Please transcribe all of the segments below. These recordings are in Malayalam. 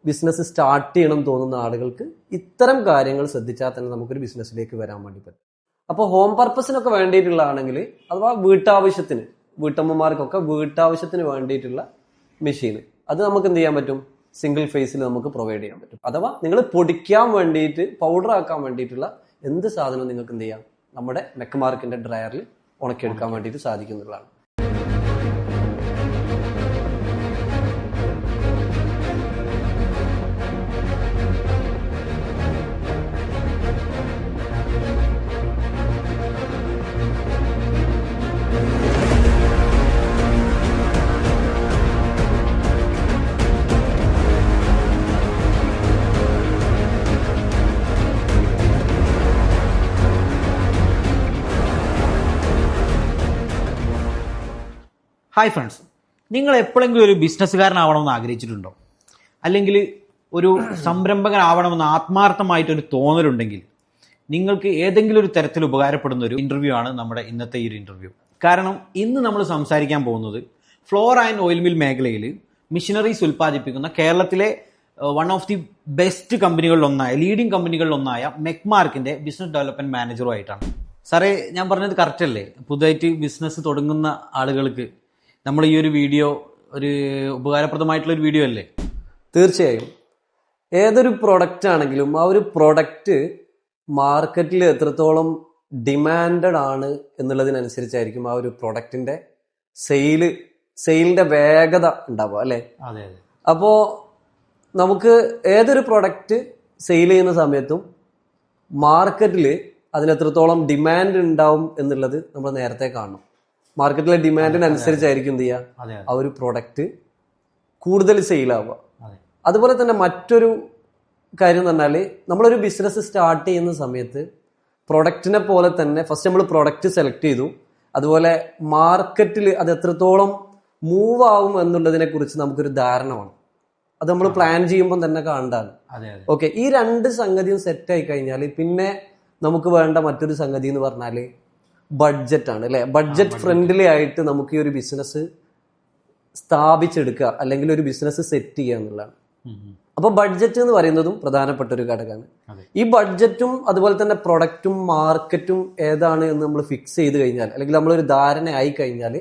ബിസിനസ് സ്റ്റാർട്ട് ചെയ്യണം തോന്നുന്ന ആളുകൾക്ക് ഇത്തരം കാര്യങ്ങൾ ശ്രദ്ധിച്ചാൽ തന്നെ നമുക്കൊരു ബിസിനസ്സിലേക്ക് വരാൻ വേണ്ടി പറ്റും. അപ്പോൾ ഹോം പർപ്പസിനൊക്കെ വേണ്ടിയിട്ടുള്ളതാണെങ്കിൽ അഥവാ വീട്ടമ്മമാർക്കൊക്കെ വീട്ടാവശ്യത്തിന് വേണ്ടിയിട്ടുള്ള മെഷീൻ അത് നമുക്ക് എന്ത് ചെയ്യാൻ പറ്റും, സിംഗിൾ ഫേസിൽ നമുക്ക് പ്രൊവൈഡ് ചെയ്യാൻ പറ്റും. അഥവാ നിങ്ങൾ പൊടിക്കാൻ വേണ്ടിയിട്ട് പൗഡർ ആക്കാൻ വേണ്ടിയിട്ടുള്ള എന്ത് സാധനവും നിങ്ങൾക്ക് എന്ത് ചെയ്യാം, നമ്മുടെ മെക്മാർക്കിന്റെ ഡ്രയറിൽ ഉണക്കിയെടുക്കാൻ വേണ്ടിയിട്ട് സാധിക്കുന്നതാണ്. ഹായ് ഫ്രണ്ട്സ്, നിങ്ങൾ എപ്പോഴെങ്കിലും ഒരു ബിസിനസ്സുകാരനാവണമെന്ന് ആഗ്രഹിച്ചിട്ടുണ്ടോ? അല്ലെങ്കിൽ ഒരു സംരംഭകനാവണമെന്ന് ആത്മാർത്ഥമായിട്ടൊരു തോന്നലുണ്ടെങ്കിൽ നിങ്ങൾക്ക് ഏതെങ്കിലും ഒരു തരത്തിൽ ഉപകാരപ്പെടുന്ന ഒരു ഇൻ്റർവ്യൂ ആണ് നമ്മുടെ ഇന്നത്തെ ഈ ഒരു ഇൻ്റർവ്യൂ. കാരണം ഇന്ന് നമ്മൾ സംസാരിക്കാൻ പോകുന്നത് ഫ്ലോർ ആൻഡ് ഓയിൽ മിൽ മേഖലയിൽ മിഷനറീസ് ഉൽപ്പാദിപ്പിക്കുന്ന കേരളത്തിലെ വൺ ഓഫ് ദി ബെസ്റ്റ് കമ്പനികളിലൊന്നായ ലീഡിംഗ് കമ്പനികളിലൊന്നായ മെക്മാർക്കിൻ്റെ ബിസിനസ് ഡെവലപ്മെൻറ്റ് മാനേജറുമായിട്ടാണ്. സാറേ, ഞാൻ പറഞ്ഞത് കറക്റ്റ് അല്ലേ? പുതുതായിട്ട് ബിസിനസ് തുടങ്ങുന്ന ആളുകൾക്ക് നമ്മൾ ഈ ഒരു വീഡിയോ ഒരു ഉപകാരപ്രദമായിട്ടുള്ളൊരു വീഡിയോ അല്ലേ? തീർച്ചയായും. ഏതൊരു പ്രൊഡക്റ്റ് ആണെങ്കിലും ആ ഒരു പ്രൊഡക്റ്റ് മാർക്കറ്റിൽ എത്രത്തോളം ഡിമാൻഡഡ് ആണ് എന്നുള്ളതിനനുസരിച്ചായിരിക്കും ആ ഒരു പ്രൊഡക്റ്റിന്റെ സെയിലിന്റെ വേഗത ഉണ്ടാവുക അല്ലേ? അതെ അതെ. അപ്പോൾ നമുക്ക് ഏതൊരു പ്രൊഡക്റ്റ് സെയിൽ ചെയ്യുന്ന സമയത്തും മാർക്കറ്റിൽ അതിനെത്രത്തോളം ഡിമാൻഡ് ഉണ്ടാവും എന്നുള്ളത് നമ്മൾ നേരത്തെ കാണണം. മാർക്കറ്റിലെ ഡിമാൻഡിനനുസരിച്ചായിരിക്കും എന്ത് ചെയ്യുക, ആ ഒരു പ്രൊഡക്റ്റ് കൂടുതൽ സെയിലാവുക. അതുപോലെ തന്നെ മറ്റൊരു കാര്യം എന്ന് പറഞ്ഞാൽ നമ്മളൊരു ബിസിനസ് സ്റ്റാർട്ട് ചെയ്യുന്ന സമയത്ത് പ്രൊഡക്റ്റിനെ പോലെ തന്നെ ഫസ്റ്റ് നമ്മൾ പ്രൊഡക്റ്റ് സെലക്ട് ചെയ്തു, അതുപോലെ മാർക്കറ്റിൽ അത് എത്രത്തോളം മൂവ് ആവും എന്നുള്ളതിനെ കുറിച്ച് നമുക്കൊരു ധാരണ വേണം. അത് നമ്മൾ പ്ലാൻ ചെയ്യുമ്പോൾ തന്നെ കാണാണ്. ഓക്കെ, ഈ രണ്ട് സംഗതിയും സെറ്റ് ആയി കഴിഞ്ഞാൽ പിന്നെ നമുക്ക് വേണ്ട മറ്റൊരു സംഗതി എന്ന് പറഞ്ഞാൽ ബഡ്ജറ്റ് ആണ് അല്ലെ? ബഡ്ജറ്റ് ഫ്രണ്ട്ലി ആയിട്ട് നമുക്ക് ഈ ഒരു ബിസിനസ് സ്ഥാപിച്ചെടുക്കുക അല്ലെങ്കിൽ ഒരു ബിസിനസ് സെറ്റ് ചെയ്യുക എന്നുള്ളതാണ്. അപ്പൊ ബഡ്ജറ്റ് എന്ന് പറയുന്നതും പ്രധാനപ്പെട്ട ഒരു ഘടകമാണ്. ഈ ബഡ്ജറ്റും അതുപോലെ തന്നെ പ്രൊഡക്റ്റും മാർക്കറ്റും ഏതാണ് എന്ന് നമ്മൾ ഫിക്സ് ചെയ്ത് കഴിഞ്ഞാൽ അല്ലെങ്കിൽ നമ്മളൊരു ധാരണ ആയി കഴിഞ്ഞാൽ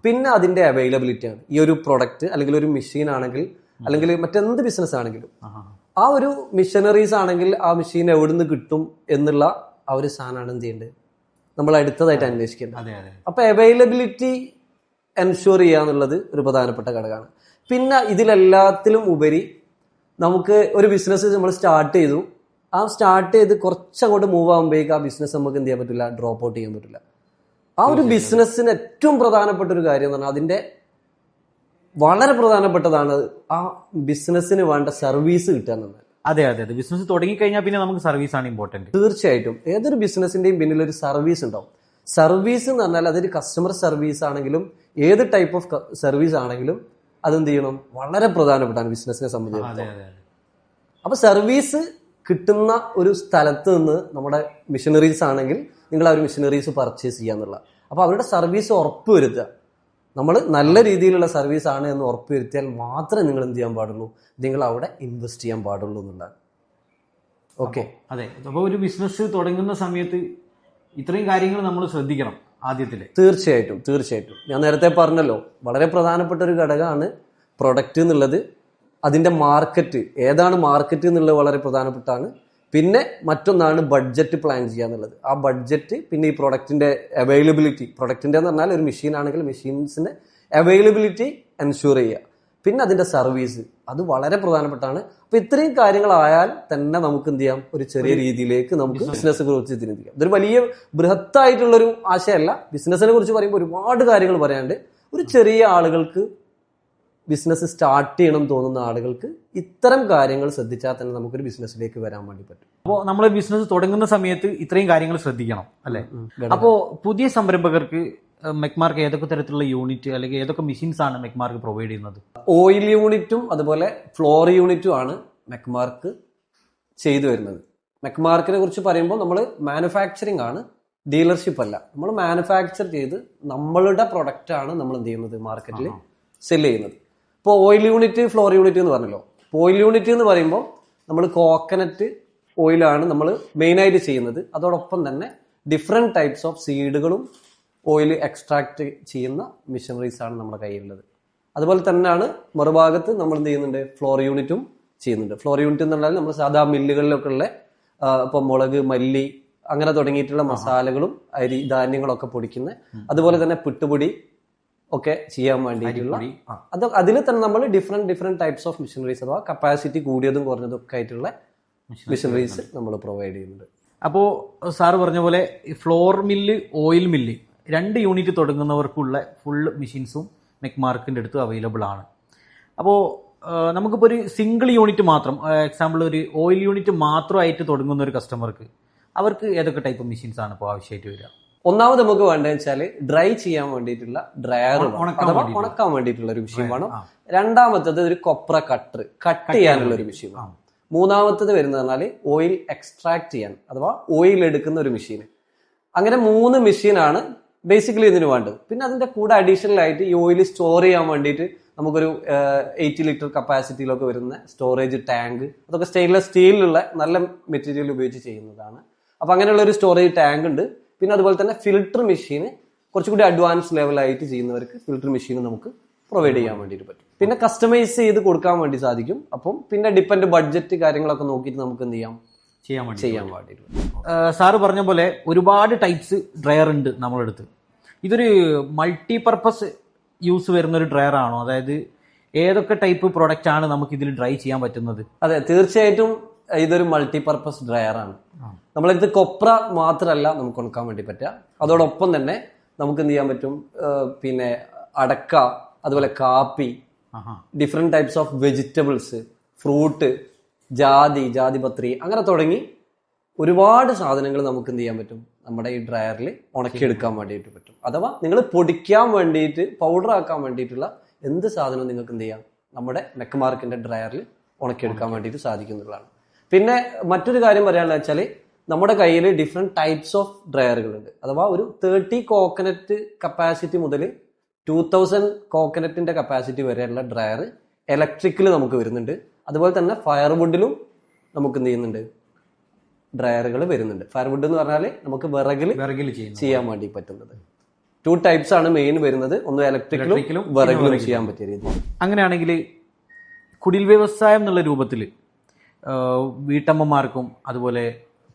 പിന്നെ അതിന്റെ അവൈലബിലിറ്റി ആണ്. ഈ ഒരു പ്രൊഡക്റ്റ് അല്ലെങ്കിൽ ഒരു മെഷീൻ ആണെങ്കിൽ അല്ലെങ്കിൽ മറ്റെന്ത് ബിസിനസ് ആണെങ്കിലും ആ ഒരു മിഷനറീസ് ആണെങ്കിൽ ആ മെഷീൻ എവിടുന്ന് കിട്ടും എന്നുള്ള ആ ഒരു സാധനമാണ് എന്ത് ചെയ്യേണ്ടത്, നമ്മൾ അടുത്തതായിട്ട് അന്വേഷിക്കേണ്ടത്. അപ്പൊ അവൈലബിലിറ്റി എൻഷുർ ചെയ്യുക എന്നുള്ളത് ഒരു പ്രധാനപ്പെട്ട ഘടകമാണ്. പിന്നെ ഇതിലെല്ലാത്തിലും ഉപരി നമുക്ക് ഒരു ബിസിനസ് നമ്മൾ സ്റ്റാർട്ട് ചെയ്തു, ആ സ്റ്റാർട്ട് ചെയ്ത് കുറച്ചങ്ങോട്ട് മൂവ് ആകുമ്പോഴേക്ക് ആ ബിസിനസ് നമുക്ക് എന്ത് ചെയ്യാൻ പറ്റില്ല, ഡ്രോപ്പ് ഔട്ട് ചെയ്യാൻ പറ്റില്ല. ആ ഒരു ബിസിനസ്സിന് ഏറ്റവും പ്രധാനപ്പെട്ട ഒരു കാര്യം എന്ന് പറഞ്ഞാൽ അതിന്റെ വളരെ പ്രധാനപ്പെട്ടതാണ് ആ ബിസിനസ്സിന് വേണ്ട സർവീസ് കിട്ടുക എന്നുള്ളത്. അതെ അതെ അതെ. ബിസിനസ് തുടങ്ങി കഴിഞ്ഞാൽ പിന്നെ നമുക്ക് സർവീസ് ആണ് ഇമ്പോർട്ടന്റ്. തീർച്ചയായിട്ടും ഏതൊരു ബിസിനസിന്റെയും പിന്നിൽ ഒരു സർവീസ് ഉണ്ടാവും. സർവീസ് എന്ന് പറഞ്ഞാൽ അതൊരു കസ്റ്റമർ സർവീസ് ആണെങ്കിലും ഏത് ടൈപ്പ് ഓഫ് സർവീസ് ആണെങ്കിലും അതെന്ത് ചെയ്യണം, വളരെ പ്രധാനപ്പെട്ടാണ് ബിസിനസിനെ സംബന്ധിച്ചിടത്തോളം. അപ്പൊ സർവീസ് കിട്ടുന്ന ഒരു സ്ഥലത്ത് നിന്ന് നമ്മുടെ മിഷനറീസ് ആണെങ്കിൽ നിങ്ങൾ ആ ഒരു മിഷനറീസ് പർച്ചേസ് ചെയ്യാന്നുള്ള, അപ്പൊ അവരുടെ സർവീസ് ഉറപ്പുവരുത്തുക. നമ്മൾ നല്ല രീതിയിലുള്ള സർവീസ് ആണ് എന്ന് ഉറപ്പുവരുത്തിയാൽ മാത്രമേ നിങ്ങൾ എന്ത് ചെയ്യാൻ പാടുള്ളൂ, നിങ്ങൾ അവിടെ ഇൻവെസ്റ്റ് ചെയ്യാൻ പാടുള്ളൂ എന്നുള്ളതാണ്. ഓക്കെ, അതെ. അപ്പോൾ ഒരു ബിസിനസ് തുടങ്ങുന്ന സമയത്ത് ഇത്രയും കാര്യങ്ങൾ നമ്മൾ ശ്രദ്ധിക്കണം ആദ്യത്തില്. തീർച്ചയായിട്ടും തീർച്ചയായിട്ടും. ഞാൻ നേരത്തെ പറഞ്ഞല്ലോ, വളരെ പ്രധാനപ്പെട്ട ഒരു ഘടകമാണ് പ്രൊഡക്റ്റ് എന്നുള്ളത്. അതിന്റെ മാർക്കറ്റ് ഏതാണ് മാർക്കറ്റ് എന്നുള്ളത് വളരെ പ്രധാനപ്പെട്ടാണ്. പിന്നെ മറ്റൊന്നാണ് ബഡ്ജറ്റ് പ്ലാൻ ചെയ്യുക എന്നുള്ളത്. ആ ബഡ്ജറ്റ് പിന്നെ ഈ പ്രൊഡക്റ്റിന്റെ അവൈലബിലിറ്റി, പ്രൊഡക്റ്റിന്റെ എന്ന് പറഞ്ഞാൽ ഒരു മെഷീൻ ആണെങ്കിൽ മെഷീൻസിന്റെ അവൈലബിലിറ്റി എൻഷുർ ചെയ്യുക. പിന്നെ അതിന്റെ സർവീസ്, അത് വളരെ പ്രധാനപ്പെട്ടാണ്. അപ്പൊ ഇത്രയും കാര്യങ്ങളായാൽ തന്നെ നമുക്ക് എന്ത് ചെയ്യാം, ഒരു ചെറിയ രീതിയിലേക്ക് നമുക്ക് ബിസിനസ് കുറിച്ച് ചിന്തിക്കാം. ഇതൊരു വലിയ ബൃഹത്തായിട്ടുള്ളൊരു ആശയമല്ല. ബിസിനസിനെ കുറിച്ച് പറയുമ്പോൾ ഒരുപാട് കാര്യങ്ങൾ പറയാണ്ട്, ഒരു ചെറിയ ആളുകൾക്ക് ബിസിനസ് സ്റ്റാർട്ട് ചെയ്യണം തോന്നുന്ന ആളുകൾക്ക് ഇത്തരം കാര്യങ്ങൾ ശ്രദ്ധിച്ചാൽ തന്നെ നമുക്കൊരു ബിസിനസ്സിലേക്ക് വരാൻ വേണ്ടി പറ്റും. അപ്പോൾ നമ്മൾ ബിസിനസ് തുടങ്ങുന്ന സമയത്ത് ഇത്രയും കാര്യങ്ങൾ ശ്രദ്ധിക്കണം അല്ലെ? അപ്പോൾ പുതിയ സംരംഭകർക്ക് മെക്മാർക്ക് ഏതൊക്കെ തരത്തിലുള്ള യൂണിറ്റ് അല്ലെങ്കിൽ ഏതൊക്കെ മെഷീൻസ് ആണ് മെക്മാർക്ക് പ്രൊവൈഡ് ചെയ്യുന്നത്? ഓയിൽ യൂണിറ്റും അതുപോലെ ഫ്ലോർ യൂണിറ്റും ആണ് മെക്മാർക്ക് ചെയ്തു വരുന്നത്. മെക്മാർക്കിനെ കുറിച്ച് പറയുമ്പോൾ നമ്മൾ മാനുഫാക്ചറിങ് ആണ്, ഡീലർഷിപ്പ് അല്ല. നമ്മൾ മാനുഫാക്ചർ ചെയ്ത് നമ്മളുടെ പ്രൊഡക്റ്റ് ആണ് നമ്മൾ എന്ത് ചെയ്യുന്നത്, മാർക്കറ്റിൽ സെല് ചെയ്യുന്നത്. ഇപ്പോൾ ഓയിൽ യൂണിറ്റ് ഫ്ലോർ യൂണിറ്റ് എന്ന് പറഞ്ഞല്ലോ, ഓയിൽ യൂണിറ്റ് എന്ന് പറയുമ്പോൾ നമ്മൾ കോക്കനട്ട് ഓയിലാണ് നമ്മൾ മെയിനായിട്ട് ചെയ്യുന്നത്. അതോടൊപ്പം തന്നെ ഡിഫറെൻറ്റ് ടൈപ്സ് ഓഫ് സീഡുകളും ഓയിൽ എക്സ്ട്രാക്ട് ചെയ്യുന്ന മിഷനറീസ് ആണ് നമ്മുടെ കയ്യിലുള്ളത്. അതുപോലെ തന്നെയാണ് മറുഭാഗത്ത് നമ്മൾ എന്ത് ചെയ്യുന്നുണ്ട്, ഫ്ലോർ യൂണിറ്റും ചെയ്യുന്നുണ്ട്. ഫ്ലോർ യൂണിറ്റ് എന്ന് പറഞ്ഞാൽ നമ്മൾ സാധാ മില്ലുകളിലൊക്കെ ഉള്ള ഇപ്പം മുളക്, മല്ലി അങ്ങനെ തുടങ്ങിയിട്ടുള്ള മസാലകളും അരി ധാന്യങ്ങളൊക്കെ പൊടിക്കുന്ന, അതുപോലെ തന്നെ പുട്ടുപൊടി ഒക്കെ ചെയ്യാൻ വേണ്ടിയിട്ടുള്ള അതിൽ തന്നെ നമ്മൾ ഡിഫറെന്റ് ടൈപ്സ് ഓഫ് മിഷനറീസ് അഥവാ കപ്പാസിറ്റി കൂടിയതും കുറഞ്ഞതും ഒക്കെ ആയിട്ടുള്ള മിഷനറീസ് നമ്മൾ പ്രൊവൈഡ് ചെയ്യുന്നുണ്ട്. അപ്പോൾ സാറ് പറഞ്ഞ പോലെ flour mill, oil mill 2 unit തുടങ്ങുന്നവർക്കുള്ള ഫുൾ മെഷീൻസും മെക്മാർക്കിൻ്റെ അടുത്ത് അവൈലബിൾ ആണ്. അപ്പോൾ നമുക്കിപ്പോൾ ഒരു സിംഗിൾ യൂണിറ്റ് മാത്രം, എക്സാമ്പിൾ ഒരു ഓയിൽ യൂണിറ്റ് മാത്രമായിട്ട് തുടങ്ങുന്ന ഒരു കസ്റ്റമർക്ക് അവർക്ക് ഏതൊക്കെ ടൈപ്പ് മെഷീൻസ് ആണ് ഇപ്പോൾ ആവശ്യമായിട്ട് വരിക? ഒന്നാമത് നമുക്ക് വേണ്ടതെന്ന് വെച്ചാൽ ഡ്രൈ ചെയ്യാൻ വേണ്ടിയിട്ടുള്ള ഡ്രയർ അഥവാ ഉണക്കാൻ വേണ്ടിയിട്ടുള്ള ഒരു മെഷീൻ വേണം. രണ്ടാമത്തത് ഒരു കൊപ്ര കട്ട് ചെയ്യാനുള്ള ഒരു മെഷീൻ വേണം. മൂന്നാമത്തത് വരുന്നത് പറഞ്ഞാൽ ഓയിൽ എക്സ്ട്രാക്ട് ചെയ്യാൻ അഥവാ ഓയിൽ എടുക്കുന്ന ഒരു മെഷീൻ. അങ്ങനെ 3 മെഷീനാണ് ബേസിക്കലി ഇതിന് വേണ്ടത്. പിന്നെ അതിന്റെ കൂടെ അഡീഷണൽ ആയിട്ട് ഈ ഓയിൽ സ്റ്റോർ ചെയ്യാൻ വേണ്ടിയിട്ട് നമുക്കൊരു 80 ലിറ്റർ കപ്പാസിറ്റിയിലൊക്കെ വരുന്ന സ്റ്റോറേജ് ടാങ്ക്, അതൊക്കെ സ്റ്റെയിൻലെസ് സ്റ്റീലിലുള്ള നല്ല മെറ്റീരിയൽ ഉപയോഗിച്ച് ചെയ്യുന്നതാണ്. അപ്പൊ അങ്ങനെയുള്ള ഒരു സ്റ്റോറേജ് ടാങ്ക് ഉണ്ട്. പിന്നെ അതുപോലെ തന്നെ ഫിൽട്ടർ മെഷീൻ കുറച്ചുകൂടി അഡ്വാൻസ് ലെവലായിട്ട് ചെയ്യുന്നവർക്ക് ഫിൽട്ടർ മെഷീൻ നമുക്ക് പ്രൊവൈഡ് ചെയ്യാൻ വേണ്ടിയിട്ട് പറ്റും. പിന്നെ കസ്റ്റമൈസ് ചെയ്ത് കൊടുക്കാൻ വേണ്ടി സാധിക്കും. അപ്പം പിന്നെ ഡിപ്പെൻഡ് ബഡ്ജറ്റ് കാര്യങ്ങളൊക്കെ നോക്കിയിട്ട് നമുക്ക് എന്ത് ചെയ്യാൻ വേണ്ടിയിട്ട്. സാറ് പറഞ്ഞ പോലെ ഒരുപാട് ടൈപ്സ് ഡ്രയർ ഉണ്ട് നമ്മളെടുത്ത്. ഇതൊരു മൾട്ടി പർപ്പസ് യൂസ് വരുന്ന ഒരു ഡ്രയർ ആണോ? അതായത് ഏതൊക്കെ ടൈപ്പ് പ്രൊഡക്റ്റ് ആണ് നമുക്ക് ഇതിൽ ഡ്രൈ ചെയ്യാൻ പറ്റുന്നത്? അതെ, തീർച്ചയായിട്ടും ഇതൊരു മൾട്ടി പർപ്പസ് ഡ്രയർ ആണ്. നമ്മളിത് കൊപ്ര മാത്രമല്ല നമുക്ക് ഉണക്കാൻ വേണ്ടി പറ്റുക, അതോടൊപ്പം തന്നെ നമുക്ക് എന്ത് ചെയ്യാൻ പറ്റും, പിന്നെ അടക്ക, അതുപോലെ കാപ്പി, different types of vegetables, fruit, ജാതിപത്രി, അങ്ങനെ തുടങ്ങി ഒരുപാട് സാധനങ്ങൾ നമുക്ക് എന്ത് ചെയ്യാൻ പറ്റും, നമ്മുടെ ഈ ഡ്രയറിൽ ഉണക്കിയെടുക്കാൻ വേണ്ടിയിട്ട് പറ്റും. അഥവാ നിങ്ങൾ പൊടിക്കാൻ വേണ്ടിയിട്ട്, പൗഡർ ആക്കാൻ വേണ്ടിയിട്ടുള്ള എന്ത് സാധനവും നിങ്ങൾക്ക് എന്ത് ചെയ്യാം, നമ്മുടെ മെക്മാർക്കിന്റെ ഡ്രയറിൽ ഉണക്കിയെടുക്കാൻ വേണ്ടിയിട്ട് സാധിക്കുന്നതാണ്. പിന്നെ മറ്റൊരു കാര്യം പറയാനുള്ള വെച്ചാൽ നമ്മുടെ കയ്യിൽ ഡിഫറെന്റ് ടൈപ്സ് ഓഫ് ഡ്രയറുകളുണ്ട്. അഥവാ ഒരു 30 കോക്കനറ്റ് കപ്പാസിറ്റി മുതൽ 2000 കോക്കനറ്റിന്റെ കപ്പാസിറ്റി വരെയുള്ള ഡ്രയർ ഇലക്ട്രിക്കിൽ നമുക്ക് വരുന്നുണ്ട്. അതുപോലെ തന്നെ ഫയർവുഡിലും നമുക്ക് എന്ത് ചെയ്യുന്നുണ്ട്, ഡ്രയറുകൾ വരുന്നുണ്ട്. ഫയർവുഡ് എന്ന് പറഞ്ഞാൽ നമുക്ക് വിറകിൽ ചെയ്യാൻ വേണ്ടി പറ്റുന്നത്. 2 ടൈപ്സ് ആണ് മെയിൻ വരുന്നത്. ഒന്ന് ഇലക്ട്രിക്കലും വിറകിലും ചെയ്യാൻ പറ്റിയ രീതി. അങ്ങനെയാണെങ്കിൽ കുടിൽ വ്യവസായം എന്നുള്ള രൂപത്തിൽ വീട്ടമ്മമാർക്കും അതുപോലെ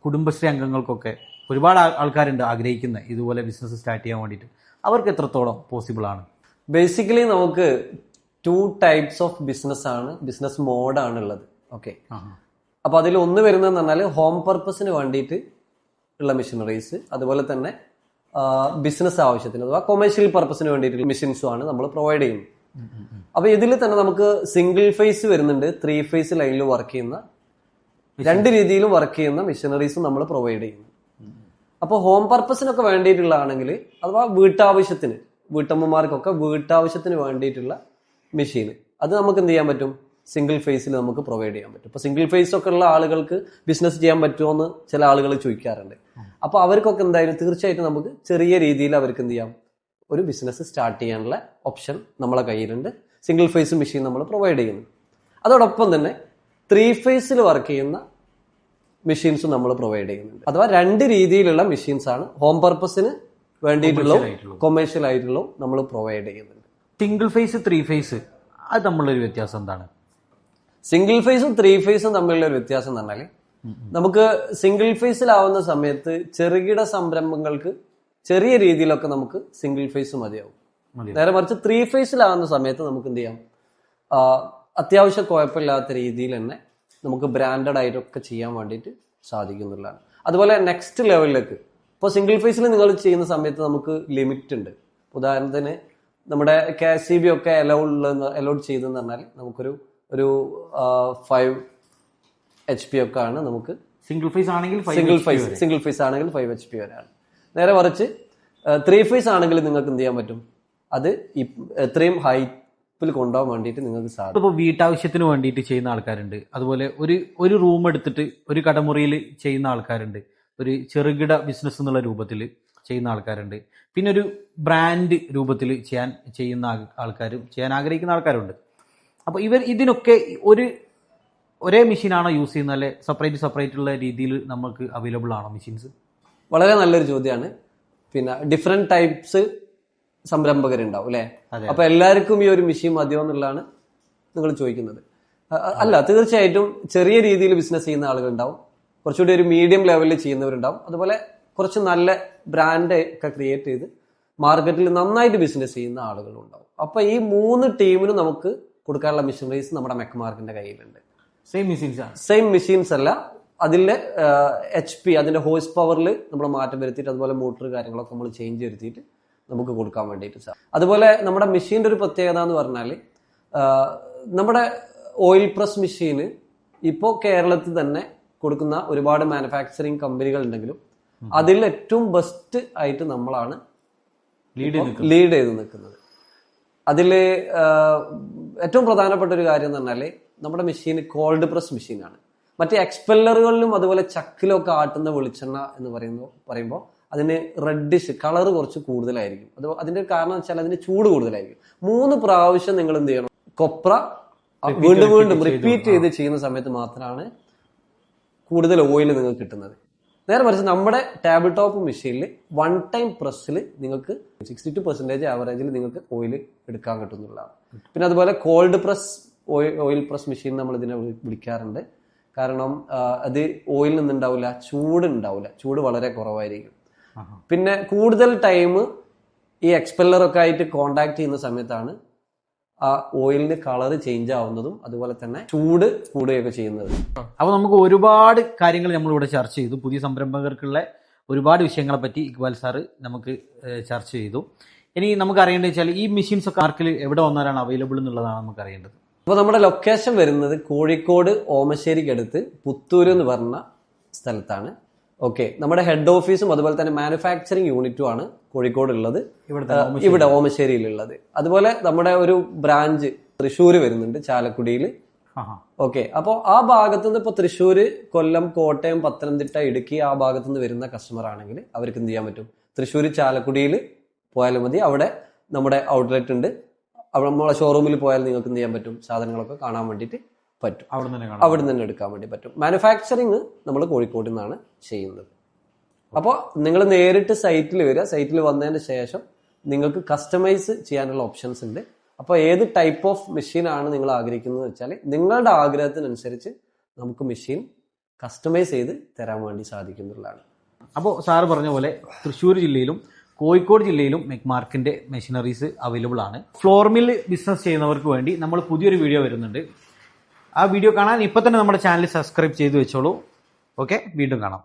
കുടുംബശ്രീ അംഗങ്ങൾക്കൊക്കെ ഒരുപാട് ആൾക്കാരുണ്ട് ആഗ്രഹിക്കുന്ന ഇതുപോലെ ബിസിനസ് സ്റ്റാർട്ട് ചെയ്യാൻ വേണ്ടിയിട്ട്. അവർക്ക് എത്രത്തോളം പോസിബിൾ ആണ്? ബേസിക്കലി നമുക്ക് 2 ടൈപ്സ് ഓഫ് ബിസിനസ് മോഡാണ് ഉള്ളത്. ഓക്കെ, അപ്പൊ അതിൽ ഒന്ന് വരുന്നതെന്ന് പറഞ്ഞാൽ ഹോം പർപ്പസിന് വേണ്ടിയിട്ട് ഉള്ള മെഷീനറീസ്, അതുപോലെ തന്നെ ബിസിനസ് ആവശ്യത്തിന് അഥവാ കൊമേഴ്ഷ്യൽ പർപ്പസിന് വേണ്ടിയിട്ടുള്ള മെഷീൻസും ആണ് നമ്മൾ പ്രൊവൈഡ് ചെയ്യുന്നത്. അപ്പൊ ഇതിൽ തന്നെ നമുക്ക് സിംഗിൾ ഫേസ് വരുന്നുണ്ട്, 3 ഫേസ് ലൈനിൽ വർക്ക് ചെയ്യുന്ന, 2 രീതിയിലും വർക്ക് ചെയ്യുന്ന മെഷീനറീസും നമ്മൾ പ്രൊവൈഡ് ചെയ്യുന്നു. അപ്പോൾ ഹോം പർപ്പസിനൊക്കെ വേണ്ടിയിട്ടുള്ളതാണെങ്കിൽ അഥവാ വീട്ടമ്മമാർക്കൊക്കെ വീട്ടാവശ്യത്തിന് വേണ്ടിയിട്ടുള്ള മെഷീൻ, അത് നമുക്ക് എന്ത് ചെയ്യാൻ പറ്റും, സിംഗിൾ ഫേസിൽ നമുക്ക് പ്രൊവൈഡ് ചെയ്യാൻ പറ്റും. ഇപ്പൊ സിംഗിൾ ഫേസ് ഒക്കെ ഉള്ള ആളുകൾക്ക് ബിസിനസ് ചെയ്യാൻ പറ്റുമോ എന്ന് ചില ആളുകൾ ചോദിക്കാറുണ്ട്. അപ്പൊ അവർക്കൊക്കെ എന്തായാലും തീർച്ചയായിട്ടും നമുക്ക് ചെറിയ രീതിയിൽ അവർക്ക് എന്ത് ചെയ്യാം, ഒരു ബിസിനസ് സ്റ്റാർട്ട് ചെയ്യാനുള്ള ഓപ്ഷൻ നമ്മളെ കയ്യിലുണ്ട്. സിംഗിൾ ഫേസ് മെഷീൻ നമ്മൾ പ്രൊവൈഡ് ചെയ്യുന്നു. അതോടൊപ്പം തന്നെ 3 ഫേസിൽ വർക്ക് ചെയ്യുന്ന മെഷീൻസും നമ്മൾ പ്രൊവൈഡ് ചെയ്യുന്നുണ്ട്. അഥവാ 2 രീതിയിലുള്ള മെഷീൻസ് ആണ് ഹോം പർപ്പസിന് വേണ്ടിയിട്ടുള്ള കൊമേഴ്ഷ്യൽ ആയിട്ടുള്ള നമ്മൾ പ്രൊവൈഡ് ചെയ്യുന്നുണ്ട്. സിംഗിൾ ഫേസ്, 3 ഫേസ്, അത് തമ്മിലൊരു വ്യത്യാസം എന്താണ്? സിംഗിൾ ഫേസും 3 ഫേസും തമ്മിലുള്ള ഒരു വ്യത്യാസം എന്ന് പറഞ്ഞാൽ നമുക്ക് സിംഗിൾ ഫേസിലാവുന്ന സമയത്ത് ചെറുകിട സംരംഭങ്ങൾക്ക് ചെറിയ രീതിയിലൊക്കെ നമുക്ക് സിംഗിൾ ഫേസ് മതിയാവും. നേരെ മറിച്ച് 3 ഫേസിലാവുന്ന സമയത്ത് നമുക്ക് എന്ത് ചെയ്യാം, അത്യാവശ്യം കുഴപ്പമില്ലാത്ത രീതിയിൽ തന്നെ നമുക്ക് ബ്രാൻഡഡ് ആയിട്ടൊക്കെ ചെയ്യാൻ വേണ്ടിയിട്ട് സാധിക്കുന്നുള്ളതാണ്. അതുപോലെ നെക്സ്റ്റ് ലെവലിലേക്ക് ഇപ്പോൾ സിംഗിൾ ഫേസിൽ നിങ്ങൾ ചെയ്യുന്ന സമയത്ത് നമുക്ക് ലിമിറ്റ് ഉണ്ട്. ഉദാഹരണത്തിന് നമ്മുടെ KCB ഒക്കെ അലൗഡ് ചെയ്തെന്ന് പറഞ്ഞാൽ നമുക്കൊരു 5 HP ഒക്കെ ആണ് നമുക്ക് സിംഗിൾ ഫേസ് ആണെങ്കിൽ 5 HP വരെയാണ്. നേരെ മറിച്ച് 3 ഫേസ് ആണെങ്കിൽ നിങ്ങൾക്ക് എന്ത് ചെയ്യാൻ പറ്റും, അത് എത്രയും ഹൈപ്പിൽ കൊണ്ടുപോകാൻ വേണ്ടിയിട്ട് നിങ്ങൾക്ക് സാധിക്കും. ഇപ്പോൾ വീട്ടാവശ്യത്തിന് വേണ്ടിയിട്ട് ചെയ്യുന്ന ആൾക്കാരുണ്ട്, അതുപോലെ ഒരു റൂം എടുത്തിട്ട് ഒരു കടമുറിയിൽ ചെയ്യുന്ന ആൾക്കാരുണ്ട്, ഒരു ചെറുകിട ബിസിനസ് എന്നുള്ള രൂപത്തിൽ ചെയ്യുന്ന ആൾക്കാരുണ്ട്, പിന്നെ ഒരു ബ്രാൻഡ് രൂപത്തിൽ ചെയ്യാൻ ആഗ്രഹിക്കുന്ന ആൾക്കാരുണ്ട്. അപ്പോൾ ഇതിനൊക്കെ ഒരു ഒരേ മെഷീനാണോ യൂസ് ചെയ്യുന്നത്, അല്ലെ സെപ്പറേറ്റ് ഉള്ള രീതിയിൽ നമുക്ക് അവൈലബിൾ ആണോ മെഷീൻസ്? വളരെ നല്ലൊരു ചോദ്യമാണ്. പിന്നെ ഡിഫറെന്റ് ടൈപ്സ് സംരംഭകരുണ്ടാവും അല്ലെ. അപ്പൊ എല്ലാവർക്കും ഈ ഒരു മെഷീൻ മതിയോ എന്നുള്ളതാണ് നിങ്ങൾ ചോദിക്കുന്നത്. അല്ല, തീർച്ചയായിട്ടും ചെറിയ രീതിയിൽ ബിസിനസ് ചെയ്യുന്ന ആളുകളുണ്ടാവും, കുറച്ചുകൂടി ഒരു മീഡിയം ലെവലിൽ ചെയ്യുന്നവരുണ്ടാവും, അതുപോലെ കുറച്ച് നല്ല ബ്രാൻഡ് ഒക്കെ ക്രിയേറ്റ് ചെയ്ത് മാർക്കറ്റിൽ നന്നായിട്ട് ബിസിനസ് ചെയ്യുന്ന ആളുകളും ഉണ്ടാവും. അപ്പൊ ഈ 3 ടീമിനും നമുക്ക് കൊടുക്കാനുള്ള മെഷീനറീസ് നമ്മുടെ മെക്മാർക്കിന്റെ കയ്യിലുണ്ട്. സെയിം മെഷീൻസ് അല്ല, അതിലെ HP, അതിന്റെ ഹോഴ്സ് പവറിൽ നമ്മൾ മാറ്റം വരുത്തിയിട്ട് അതുപോലെ മോട്ടർ കാര്യങ്ങളൊക്കെ നമ്മൾ ചേഞ്ച് വരുത്തിയിട്ട് നമുക്ക് കൊടുക്കാൻ വേണ്ടിയിട്ട് സാർ. അതുപോലെ നമ്മുടെ മെഷീന്റെ ഒരു പ്രത്യേകത എന്ന് പറഞ്ഞാൽ നമ്മുടെ ഓയിൽ പ്രസ് മെഷീന് ഇപ്പോൾ കേരളത്തിൽ തന്നെ കൊടുക്കുന്ന ഒരുപാട് മാനുഫാക്ചറിങ് കമ്പനികൾ ഉണ്ടെങ്കിലും അതിൽ ഏറ്റവും ബെസ്റ്റ് ആയിട്ട് നമ്മളാണ് ലീഡ് ചെയ്ത് നിൽക്കുന്നത്. അതിൽ ഏറ്റവും പ്രധാനപ്പെട്ട ഒരു കാര്യം എന്ന് പറഞ്ഞാൽ നമ്മുടെ മെഷീൻ കോൾഡ് പ്രസ് മെഷീനാണ്. മറ്റേ എക്സ്പെല്ലറുകളിലും അതുപോലെ ചക്കിലും ഒക്കെ ആട്ടുന്ന വെളിച്ചെണ്ണ എന്ന് പറയുമ്പോൾ അതിന് റെഡിഷ് കളർ കുറച്ച് കൂടുതലായിരിക്കും. അതിന്റെ കാരണം വെച്ചാൽ അതിന് ചൂട് കൂടുതലായിരിക്കും. 3 പ്രാവശ്യം നിങ്ങൾ എന്ത് ചെയ്യണം, കൊപ്ര വീണ്ടും റിപ്പീറ്റ് ചെയ്ത് ചെയ്യുന്ന സമയത്ത് മാത്രമാണ് കൂടുതൽ ഓയിൽ നിങ്ങൾക്ക് കിട്ടുന്നത്. നേരെ മറിച്ച് നമ്മുടെ ടേബിൾ ടോപ്പ് മെഷീനിൽ 1 ടൈം പ്രസ്സിൽ നിങ്ങൾക്ക് 62% ആവറേജിൽ നിങ്ങൾക്ക് ഓയിൽ എടുക്കാൻ കിട്ടുന്നതാണ്. പിന്നെ അതുപോലെ cold press oil press machine നമ്മൾ ഇതിനെ വിളിക്കാറുണ്ട്. കാരണം അത് ഓയിൽ നിന്നുണ്ടാവില്ല, ചൂട് വളരെ കുറവായിരിക്കും. പിന്നെ കൂടുതൽ ടൈം ഈ എക്സ്പെല്ലറൊക്കെ ആയിട്ട് കോണ്ടാക്ട് ചെയ്യുന്ന സമയത്താണ് ആ ഓയിലിന് കളർ ചേഞ്ച് ആവുന്നതും അതുപോലെ തന്നെ ചൂട് കൂടുകയൊക്കെ ചെയ്യുന്നത്. അപ്പോൾ നമുക്ക് ഒരുപാട് കാര്യങ്ങൾ നമ്മളിവിടെ ചർച്ച ചെയ്തു. പുതിയ സംരംഭകർക്കുള്ള ഒരുപാട് വിഷയങ്ങളെ പറ്റി ഇക്ബാൽ സാറ് നമുക്ക് ചർച്ച ചെയ്തു. ഇനി നമുക്ക് അറിയേണ്ടത് വെച്ചാൽ ഈ മെഷീൻസ് ഒക്കെ മാർക്കറ്റിൽ എവിടെ വന്നാലാണ് അവൈലബിൾ എന്നുള്ളതാണ് നമുക്ക് അറിയേണ്ടത്. അപ്പോൾ നമ്മുടെ ലൊക്കേഷൻ വരുന്നത് കോഴിക്കോട് ഓമശ്ശേരിക്കടുത്ത് പുത്തൂര് എന്ന് പറഞ്ഞ സ്ഥലത്താണ്. ഓക്കെ, നമ്മുടെ ഹെഡ് ഓഫീസും അതുപോലെ തന്നെ മാനുഫാക്ചറിങ് യൂണിറ്റും ആണ് കോഴിക്കോട് ഉള്ളത്, ഇവിടെ ഓമശ്ശേരിയിലുള്ളത്. അതുപോലെ നമ്മുടെ ഒരു ബ്രാഞ്ച് തൃശ്ശൂര് വരുന്നുണ്ട്, ചാലക്കുടിയിൽ. ഓക്കെ, അപ്പോൾ ആ ഭാഗത്തുനിന്ന് ഇപ്പൊ തൃശ്ശൂര്, കൊല്ലം, കോട്ടയം, പത്തനംതിട്ട, ഇടുക്കി ആ ഭാഗത്തുനിന്ന് വരുന്ന കസ്റ്റമർ ആണെങ്കിൽ അവർക്ക് എന്ത് ചെയ്യാൻ പറ്റും, തൃശ്ശൂര് ചാലക്കുടിയിൽ പോയാലും മതി. അവിടെ നമ്മുടെ ഔട്ട്ലെറ്റ് ഉണ്ട്. അവിടെ നമ്മളെ ഷോറൂമിൽ പോയാൽ നിങ്ങൾക്ക് എന്ത് ചെയ്യാൻ പറ്റും, സാധനങ്ങളൊക്കെ കാണാൻ വേണ്ടിയിട്ട് പറ്റും, അവിടെ നിന്ന് എടുക്കാൻ വേണ്ടി പറ്റും. മാനുഫാക്ചറിങ് നമ്മൾ കോഴിക്കോട് നിന്നാണ് ചെയ്യുന്നത്. അപ്പോൾ നിങ്ങൾ നേരിട്ട് സൈറ്റിൽ വരിക. സൈറ്റിൽ വന്നതിന് ശേഷം നിങ്ങൾക്ക് കസ്റ്റമൈസ് ചെയ്യാനുള്ള ഓപ്ഷൻസ് ഉണ്ട്. അപ്പോൾ ഏത് ടൈപ്പ് ഓഫ് മെഷീനാണ് നിങ്ങൾ ആഗ്രഹിക്കുന്നത് വെച്ചാൽ നിങ്ങളുടെ ആഗ്രഹത്തിനനുസരിച്ച് നമുക്ക് മെഷീൻ കസ്റ്റമൈസ് ചെയ്ത് തരാൻ വേണ്ടി സാധിക്കുന്നതാണ്. അപ്പോൾ സാറ് പറഞ്ഞ പോലെ തൃശ്ശൂർ ജില്ലയിലും കോഴിക്കോട് ജില്ലയിലും മെക്മാർക്കിന്റെ മെഷീനറീസ് അവൈലബിൾ ആണ്. ഫ്ലോർ മിൽ ബിസിനസ് ചെയ്യുന്നവർക്ക് വേണ്ടി നമ്മൾ പുതിയൊരു വീഡിയോ വരുന്നുണ്ട്. ആ വീഡിയോ കാണാൻ ഇപ്പം തന്നെ നമ്മുടെ ചാനൽ സബ്സ്ക്രൈബ് ചെയ്ത് വെച്ചോളൂ. ഓക്കെ, വീണ്ടും കാണാം.